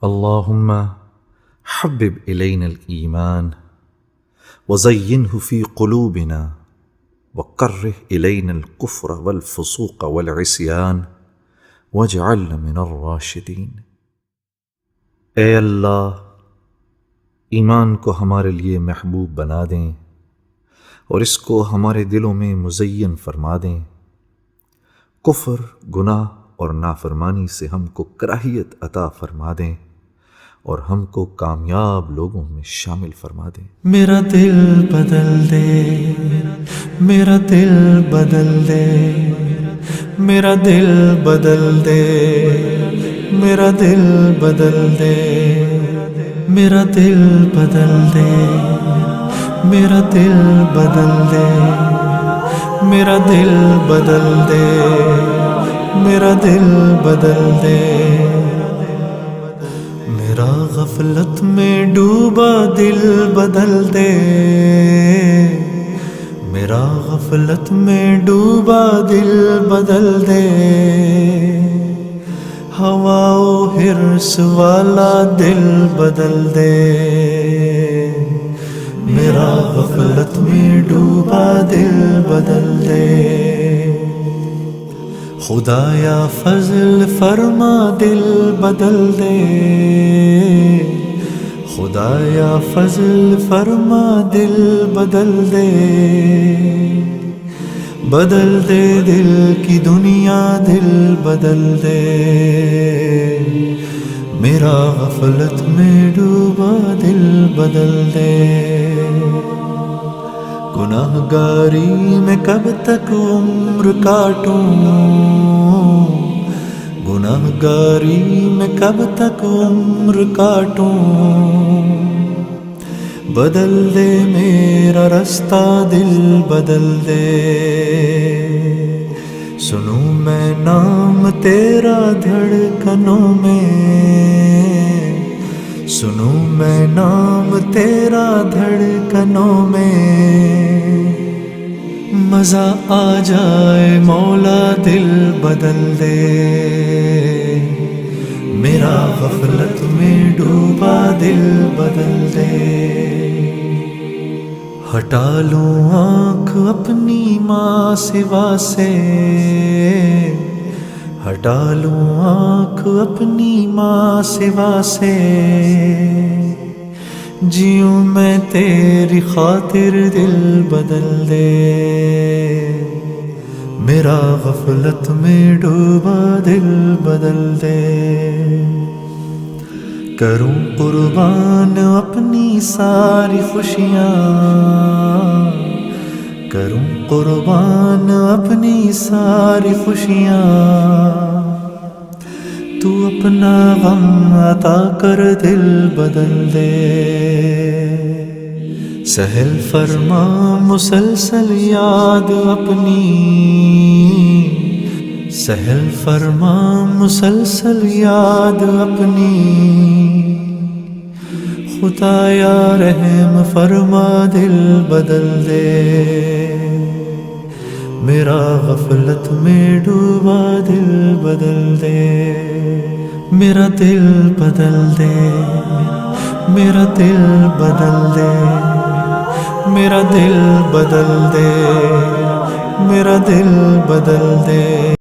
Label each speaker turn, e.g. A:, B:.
A: اللهم حبب إلينا الإيمان وزينه في قلوبنا وكره إلينا الكفر والفسوق والعصيان واجعلنا من الراشدين۔ اے اللہ، ایمان کو ہمارے لیے محبوب بنا دیں اور اس کو ہمارے دلوں میں مزین فرما دیں۔ کفر، گناہ اور نافرمانی سے ہم کو کراہیت عطا فرما دیں اور ہم کو کامیاب لوگوں میں شامل فرما دیں۔
B: میرا دل بدل دے، میرا دل بدل دے، میرا دل بدل دے، میرا دل بدل دے، میرا دل بدل دے، میرا دل بدل دے، میرا دل بدل دے، میرا دل بدل دے۔ میرا غفلت میں ڈوبا دل بدل دے، میرا غفلت میں ڈوبا دل بدل دے، ہوا و حرص والا دل بدل دے، میرا غفلت میں ڈوبا دل بدل دے۔ خدایا فضل فرما دل بدل دے، خدایا فضل فرما دل بدل دے، بدل دے دل کی دنیا دل بدل دے، میرا غفلت میں ڈوبا دل بدل دے۔ گناہ گاری میں کب تک عمر کاٹوں، گناہ گاری میں کب تک عمر کاٹوں، بدل دے میرا رستہ دل بدل دے، سنوں میں نام تیرا دھڑکنوں میں، سنوں میں نام تیرا دھڑکنوں میں، مزہ آ جائے مولا دل بدل دے، میرا غفلت میں ڈوبا دل بدل دے۔ ہٹا لوں آنکھ اپنی ماں سوا سے، ہٹا لوں آنکھ اپنی ماں سوا سے، جیوں میں تیری خاطر دل بدل دے، میرا غفلت میں ڈوبا دل بدل دے۔ کروں قربان اپنی ساری خوشیاں، کروں قربان اپنی ساری خوشیاں، تو اپنا غم عطا کر دل بدل دے، سہل فرما مسلسل یاد اپنی، سہل فرما مسلسل یاد اپنی، خدایا رحم فرما دل بدل دے، میرا غفلت میں ڈوبا دل بدل دے، میرا دل بدل دے، میرا دل بدل دے، میرا دل بدل دے، میرا دل بدل دے۔